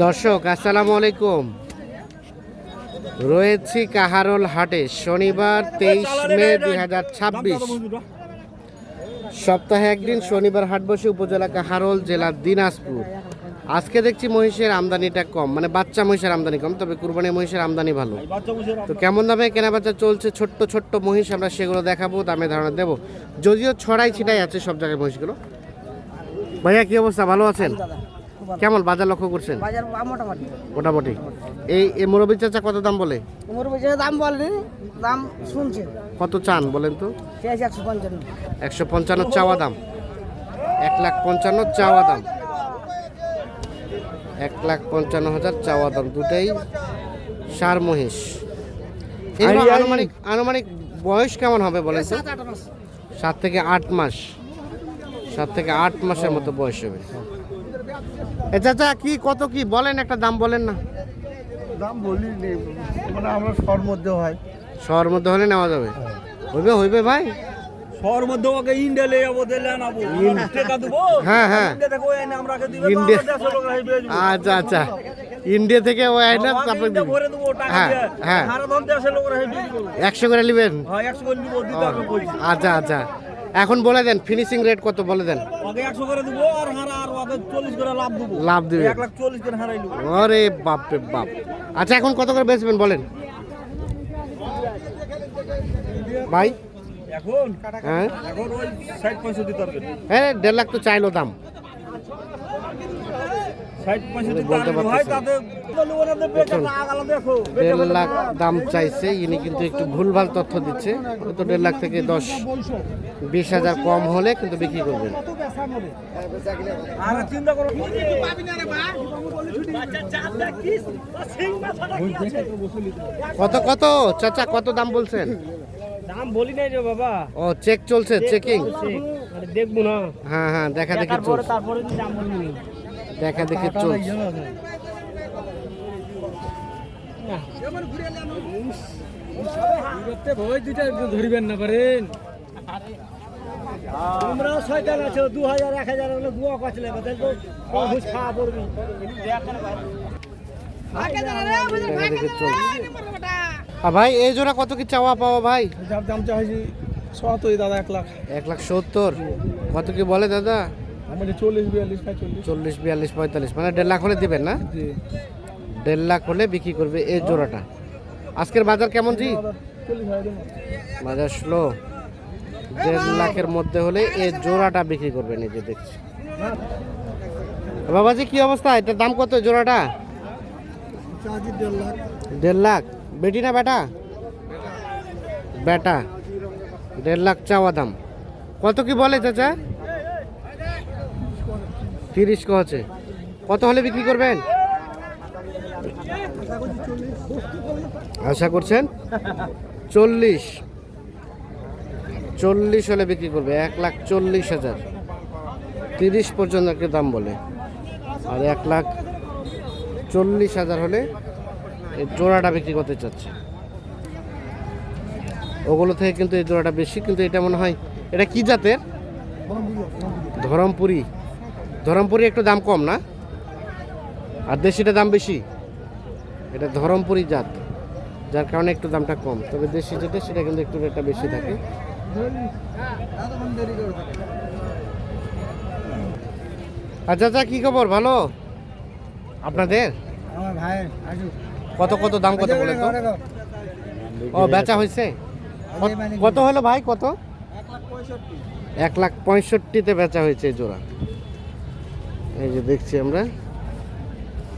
দর্শক আসসালামু আলাইকুম। রয়েছি কাহারোল হাটে, শনিবার 23 মে 2026। সপ্তাহে একদিন শনিবার হাট বসে উপজেলা কাহারোল, জেলা দিনাজপুর। আজকে দেখছি মহিষের আমদানিটা কম, মানে বাচ্চা মহিষের আমদানি কম, তবে কুরবানি মহিষের আমদানি ভালো। তো কেমন দামে কেনাবেচা চলছে ছোট্ট ছোট্ট মহিষ, আমরা সেগুলো দেখাবো, দামে ধারণা দেবো। যদিও ছড়াই ছিটাই আছে সব জায়গায় মহিষগুলো। ভাইয়া কি অবস্থা, ভালো আছেন? কেমন বাজার লক্ষ্য করছেন? মোটামুটি। এই মুরব্বী চাচা কত দাম বলে? দাম বলেন, দাম শুনছে। কত চান বলেন তো? 155 চাওয়া দাম, 1,55,000 চাওয়া দাম, 1,55,000 চাওয়া দাম। দুটাই সার মহিষ। আনুমানিক বয়স কেমন হবে বলেন তো? 7 থেকে 8 মাস, 7 থেকে 8 মাসের মতো বয়স হবে। চাচা কি কত কি বলেন, একটা দাম বলেন না। দাম বলি মানে আমরা শহর মধ্যে হয়, শহর মধ্যে হলে নেওয়া যাবে। হইবে ভাই, শহর মধ্যে ওকে ইন্ডিয়া লে যাবো, দিলে আনাবো, টাকা দেবো। হ্যাঁ হ্যাঁ, ইন্ডিয়া থেকে ওই এনে আমরা দিবে, ইন্ডিয়া। আচ্ছা আচ্ছা, ইন্ডিয়া থেকে ওই আইনা তারপর ভরে দেবো টাকা হ্যাঁ দিয়ে। হ্যাঁ, সারা ধন দেশে লোকরা হেই বিক্রি করবে। 100 করে নেবেন? হ্যাঁ 100 করে নিব, দিতে হবে বলছি। আচ্ছা, এখন বলে দেন ফিনিশিং রেট কত বলে দেন। ওকে 100 করে দেবো, আর হারা আর ওকে 40 করে লাভ দেবো। লাভ দিবে 1,40,000 করে হারাইলো। আরে বাপ রে বাপ। আচ্ছা এখন কত করে বেচবেন বলেন ভাই? এখন হ্যাঁ ওই 60-65 দিতে পারবেন। হ্যাঁ, 1.5 লাখ তো চাইলো দাম। 60-65 দিতে বলতে পারবেন ভাই, পারতেছি। তাতে ওনাদের বেচা আগালা দেখো। 1.5 লাখ দাম চাইছে, ইনি কিন্তু একটু ভুলভাল তথ্য দিচ্ছে। তো 1.5 লাখ থেকে 10-20 হাজার কম হলে কিন্তু বিক্রি করবেন। আর চিন্তা করো কত চাচা, কত দাম বলছেন? দাম বলি নাই রে বাবা, ও চেক চলছে, চেকিং। দেখবো না। হ্যাঁ দেখা দেখি চলছে, তারপরে দাম বলবি। দেখা দেখি চলছে। ধরিবেন না পারেন তোমরা, শয়তান আছো। 2000 1000 হলে গুয়া কাছলে ঘুষ খাওয়া পড়বি। দেখা দেখি চলছে। ভাই এই জোড়া কত কি চাওয়া পাওয়া ভাই? দাম চাইছি 70 দাদা, 1 লাখ। 1,70,000 কত কি বলে দাদা? আমাদের 40-42 না 40। 40-42-45 মানে 1.5 লাখ হলে দিবেন না? জি 1.5 লাখ হলে বিক্রি করবে এই জোড়াটা। আজকের বাজার কেমন জি? 40 হয় দেন। বাজার স্লো। 1.5 লাখের মধ্যে হলে এই জোড়াটা বিক্রি করবে, নিজে দেখছি। বাবাজি কি অবস্থা, এটার দাম কত জোড়াটা? চার্জি 1.5 লাখ। 1.5 লাখ। বেটি না বেটা? বেটা। 1.5 লাখ চাওয়া দাম। কত কি বলে চাচা? 30 কছে। কত হলে বিক্রি করবেন আশা করছেন? 40 হলে বিক্রি করবে, 1,40,000। 30 পর্যন্ত একটা দাম বলে, আর 1,40,000 হলে এই জোড়াটা বিক্রি করতে চাচ্ছে। ওগুলো থেকে কিন্তু এই জোড়াটা বেশি, কিন্তু এটা মনে হয় এটা কি জাতের? ধরমপুরি একটু দাম কম না, আর দেশিটা দাম বেশি। এটা ধরমপুরি জাত, যার কারণে একটু দামটা কম। তবে দেশি যেটা সেটা কিন্তু একটু রেটটা বেশি থাকে। আচ্ছা কি খবর, ভালো আপনাদের? আমার ভাই কত দাম কত বলে তো? ও বেচা হয়েছে? কত হলো ভাই, কত? 1,65,000 বেচা হয়েছে এই জোড়া। এই যে দেখছি আমরা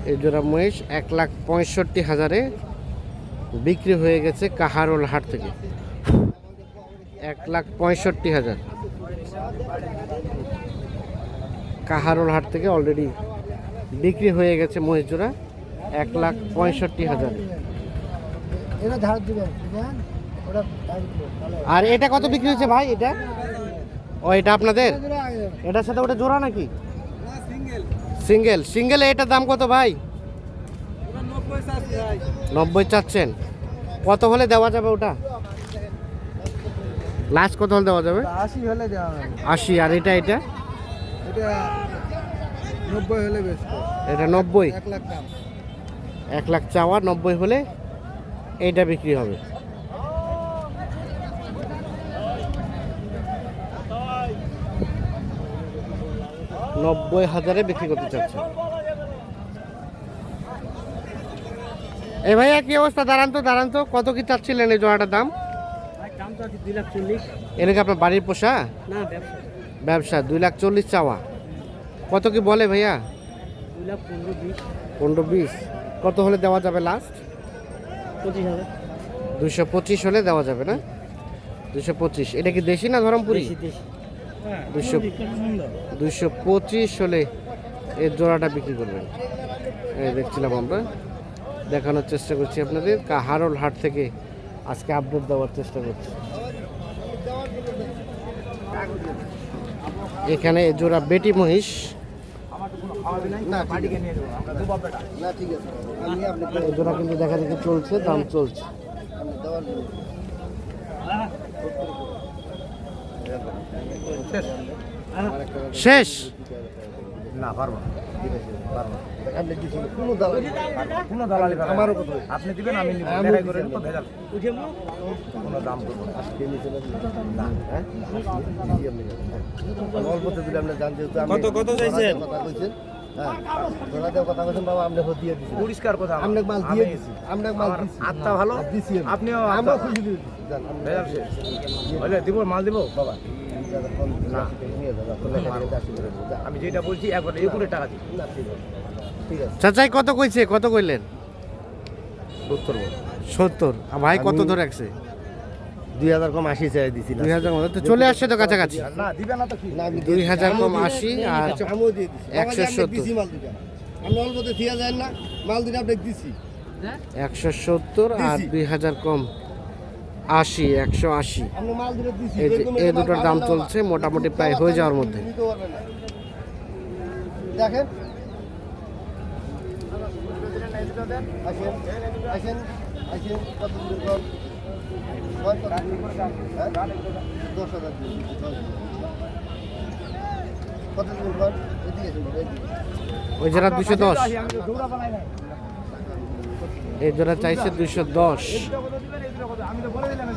এই জোড়া মহিষ 1,65,000 বিক্রি হয়ে গেছে কাহারোল হাট থেকে। 1,65,000 কাহারোল হাট থেকে অলরেডি বিক্রি হয়ে গেছে মহিষ জোড়া 1,65,000। আর এটা কত বিক্রি হয়েছে ভাই? এটা এটা আপনাদের? এটার সাথে ওটা জোড়া নাকি? সিঙ্গেল। এটার দাম কত ভাই? 90 চাচ্ছেন। কত হলে দেওয়া যাবে ওটা? লাস্ট কত হলে দেওয়া যাবে? 80 হলে দেওয়া হবে। 80। আর এটা এটা 90 হলে বেশ এটা 90, 1 লাখ দাম 1 লাখ চাওয়া, 90 হলে এইটা বিক্রি হবে। $90,000 বিক্রি করতে চাচ্ছে। এ ভাইয়া কি অবস্থা? দাঁড়ান তো কত কি চাচ্ছিলেন এই জোড়াটার দাম? দাম তো 2,40,000 এটা কি আপনার বাড়ির পোষা? না ব্যবসা ব্যবসা। 2,40,000 চাওয়া, কত কি বলে ভাইয়া? 2,15,20 15-20 কত হলে দেওয়া যাবে লাস্ট? 25,000 225 হলে দেওয়া যাবে না? 225। এটা কি দেশি না ধরমপুরি? দেশি 225 হলে এই জোড়াটা বিক্রি করবেন। এই দেখছিলাম আমরা, দেখানোর চেষ্টা করছি আপনাদের। কাহারোল হাট থেকে আজকে আপডেট দেওয়ার চেষ্টা করছি। এখানে এই জোড়া বেটি মহিষ, এই জোড়া কিন্তু দেখা দেখি চলছে, দাম চলছে। শেষ না পারবো না, কোনো দালালি আমারও কথা আপনি দিবেন, আমি নিব, দেখাই করে নিব, ভেজাল কোনো দাম করবো না। অল্পতে দিলে আপনি জান, যেহেতু কত কত চাইছেন? কথা কইছেন, হ্যাঁ ধরা দেওয়া কথা কইছেন বাবা, আপনি দিয়ে দিচ্ছি পরিষ্কার কথা, আপনাকে মাল দিয়ে দিছি, আপনাকে মাল দিছি, আত্মা ভালো দিছি আপনিও, আমরা খুশি দিছি। ভেজাল শেষ হইলে দিব, মাল দিব বাবা না, আমি যেটা বলছি একবার এগুলো টাকা দিই। ঠিক আছে চাচাই কত কইছে? কত কইলেন? 70 আর ভাই কত ধরে রাখছে? 2,000 কম 80 চাই দিছি না। 2000 মতো তো চলে আসছে তো কাছাকাছি। না দিবে না তো কি, 2000 কম 80 আর আমিও দিয়ে দিছি, 170। মাল দিবেন আমরা অল্পতে দিয়া যায় না, মাল দিলে আপনাকে দিছি। 170 আর 2000 কম 80, 180। আমরা মাল দিলে দিছি, এই যে এই দুটোর দাম চলছে মোটামুটি প্রায় হয়ে যাওয়ার মধ্যে। নিতে পারবেন না। দেখেন আসেন আসেন আসেন, কত দূর কর? 10,000 দিন। কত দূর কর? এদিকে আসুন, এদিকে। ওই জোড়া 210, এই জোড়া চাইছে 210। আমি তো বলে দিলাম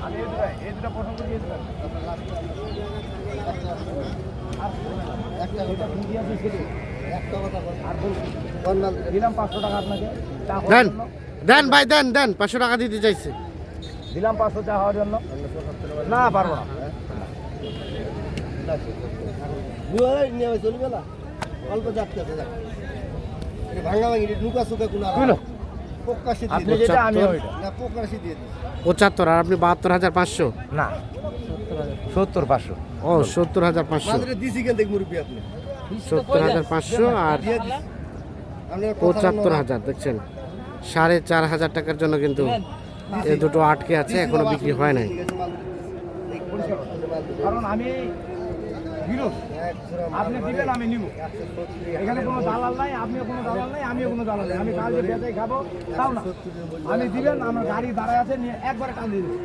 আমি এই দুটো পছন্দ দিয়ে দিলাম। একটা কথা বুঝিয়ে দিছি, একটা কথা বল। আর বল, মাল দিলাম 500 টাকা আপনাকে চা খাওয়ার দেন জন্য। দেন ভাই, দেন 500 টাকা দিতে চাইছে। দিলাম 500 চা খাওয়ার জন্য। না পারবো না। নিয়ে চলবে না, অল্প যাচ্ছে ভাঙা ভাঙি নুকা সুকা কোনো প্রকাশে দিয়ে আপনি দিছি। যেটা আমি ওইটা না প্রকাশে দিয়ে দিছি। 75 আর আপনি 72,500। না 70-500 ও 70,500, মালটা দিছি কেন দেখ মুরব্বি আপনি 70,500 আর দিয়ে দিছি। আপনার কথা 75,000। দেখছেন 4,500 টাকার জন্য কিন্তু এই দুটো আটকে আছে, এখনো বিক্রি হয় নাই। কারণ আমি বিরোধ, আপনি দিবেন আমি নিব, এখানে কোনো দালাল নাই, আপনিও কোনো দালাল নাই, আমিও কোনো দালাল নাই। আমি কাল যে বেচাই খাবো তাও না, আমি দিবেন, আমার গাড়ি দাঁড়ায় আছে, নিয়ে একবারে কাল দিয়ে দেবো।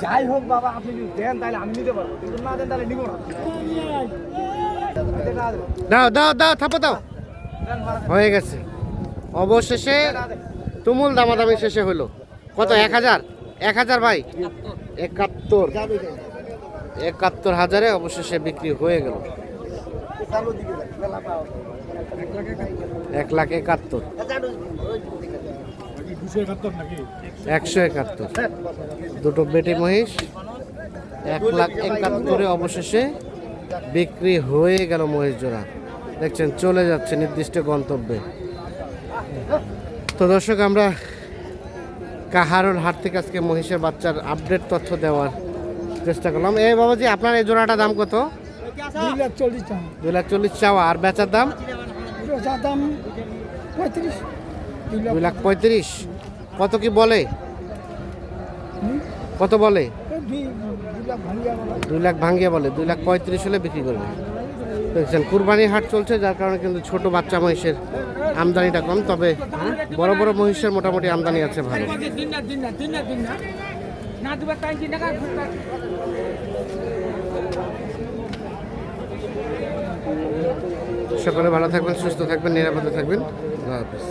যাই হোক বাবা, আপনি যদি দেন তাহলে আমি নিতে পারবো, যদি না দেন তাহলে নিব না। দাও থাপো দাও। হয়ে গেছে অবশেষে, তুমুল দামাদামি শেষে হলো। কত? 1,000 ভাই, 71,000-এ অবশেষে বিক্রি হয়ে গেল। 1,71,000, 171 দুটো বেটি মহিষ 1,71,000-এ অবশেষে বিক্রি হয়ে গেল মহিষ জোড়া। দেখছেন চলে যাচ্ছে নির্দিষ্ট গন্তব্যে। তো দর্শক, আমরা কাহারোল হাট থেকে আজকে মহিষের বাচ্চার আপডেট তথ্য দেওয়ার চেষ্টা করলাম। এই বাবাজি, আপনার এই জোড়াটার দাম কত? 2,40,000 টাকা। 2,40,000 চাওয়া, আর বেচার দাম যার দাম 35। 2,35,000। কত কি বলে? কত বলে? 2 লাখ ভাঙ্গিয়ে বলে। 2,35,000 হলে বিক্রি করবে। দেখছেন কুরবানি হাট চলছে, যার কারণে কিন্তু ছোট বাচ্চা মহিষের আমদানিটা কম, তবে বড় বড় মহিষের মোটামুটি আমদানি আছে ভালো। সকলে ভালো থাকবেন, সুস্থ থাকবেন, নিরাপদে থাকবেন। আল্লাহ হাফেজ।